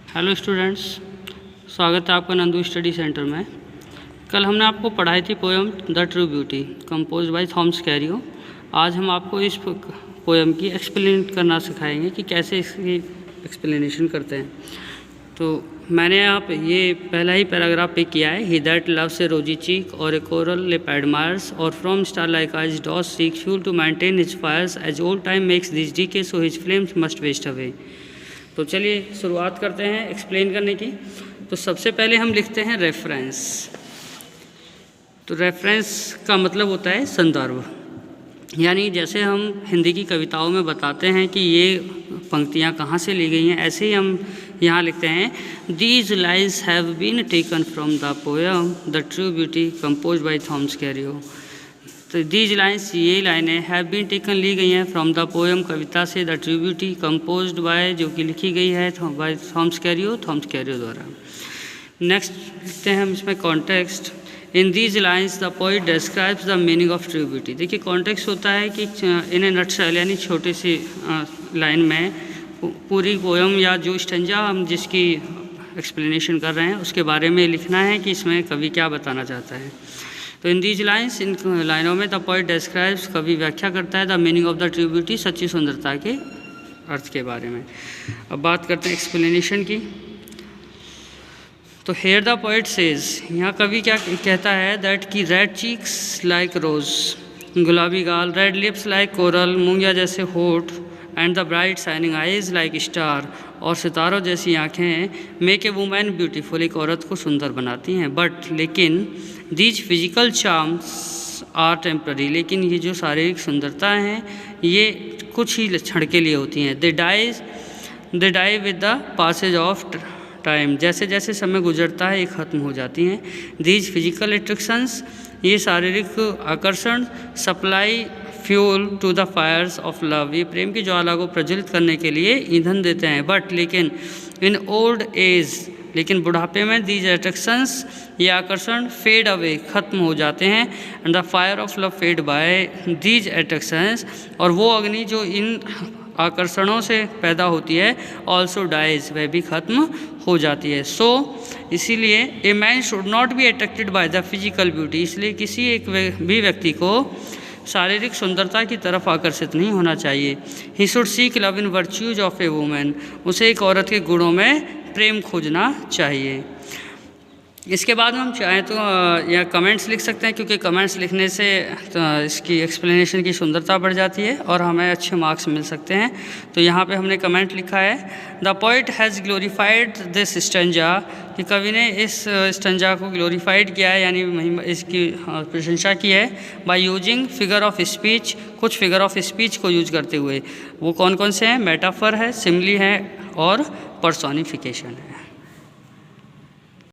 Hello students, स्वागत है आपका नंदू स्टडी सेंटर में। कल हमने आपको पढ़ाई थी poem the true beauty compose by Thomas Cairo. आज हम आपको इस पोएम की एक्सप्लेन करना सिखाएंगे कि कैसे इसकी एक्सप्लेनेशन करते हैं। तो मैंने यहाँ पे ये पहला ही पैराग्राफ पे किया है। ही that loves A rosy cheek और ए कोरल लिप एडमायर्स और from star like eyes doth seek fuel to maintain his fires as old time makes this decay so his flames must waste away. तो चलिए शुरुआत करते हैं explain करने की। तो सबसे पहले हम लिखते हैं रेफरेंस। तो रेफरेंस का मतलब होता है संदर्भ, यानी जैसे हम हिंदी की कविताओं में बताते हैं कि ये पंक्तियाँ कहाँ से ली गई हैं, ऐसे ही हम यहाँ लिखते हैं these lines have been taken from the poem the true beauty compose by Thomas Carew. तो दीज लाइन्स, ये लाइनें हैव बीन टेकन ली गई हैं फ्रॉम द पोएम कविता से the true beauty composed bye, जो कि लिखी गई है बाय थॉमस कैरियो द्वारा। नेक्स्ट लिखते हैं हम इसमें context. In these lines the poet describes the meaning of true beauty. देखिए कॉन्टेक्स्ट होता है कि इन ए नटशेल, यानी छोटी सी लाइन में पूरी पोएम या जो स्टैंजा हम जिसकी एक्सप्लेनेशन कर रहे हैं उसके बारे में लिखना है कि इसमें कवि क्या बताना चाहता है। तो इन दीज लाइन्स, इन लाइनों में द पोइट डिस्क्राइब्स, कवि व्याख्या करता है the meaning of the true beauty, सच्ची सुंदरता के अर्थ के बारे में। अब बात करते हैं एक्सप्लेनेशन की। तो हेयर द पोइट सेज, यहाँ कवि क्या कहता है दैट की रेड चीक्स लाइक रोज, गुलाबी गाल, रेड लिप्स लाइक कोरल, मूंगिया जैसे होठ, and the bright shining eyes like star, और सितारों जैसी आँखें मेक ए वुमेन ब्यूटीफुल, एक औरत को सुंदर बनाती हैं। बट लेकिन these physical charms are temporary, लेकिन ये जो शारीरिक सुंदरता हैं ये कुछ ही क्षण के लिए होती हैं। They die with the passage of time, जैसे जैसे समय गुजरता है ये ख़त्म हो जाती हैं। दीज फिजिकल अट्रैक्शंस, ये शारीरिक आकर्षण, supply fuel to the fires of love, ये प्रेम की ज्वाला को प्रज्वलित करने के लिए ईंधन देते हैं। बट लेकिन इन ओल्ड एज, लेकिन बुढ़ापे में दीज अट्रैक्शंस, ये आकर्षण फेड अवे, ख़त्म हो जाते हैं। And the fire of love fed by these attractions, और वो अग्नि जो इन आकर्षणों से पैदा होती है ऑल्सो डाइज, वह भी ख़त्म हो जाती है। सो इसीलिए a man should not be attracted by the physical beauty, इसलिए किसी एक भी व्यक्ति को शारीरिक सुंदरता की तरफ आकर्षित नहीं होना चाहिए। He should seek love in virtues of A women, उसे एक औरत के गुणों में प्रेम खोजना चाहिए। इसके बाद हम चाहें तो या कमेंट्स लिख सकते हैं, क्योंकि कमेंट्स लिखने से इसकी एक्सप्लेनेशन की सुंदरता बढ़ जाती है और हमें अच्छे मार्क्स मिल सकते हैं। तो यहाँ पे हमने कमेंट लिखा है the poet has glorified this stanza, कि कवि ने इस स्टैंजा को ग्लोरीफाइड किया है, यानी इसकी प्रशंसा की है by using figure of speech, कुछ फिगर ऑफ स्पीच को यूज करते हुए। वो कौन कौन से हैं? मेटाफर है, सिमली है और पर्सोनिफिकेशन है।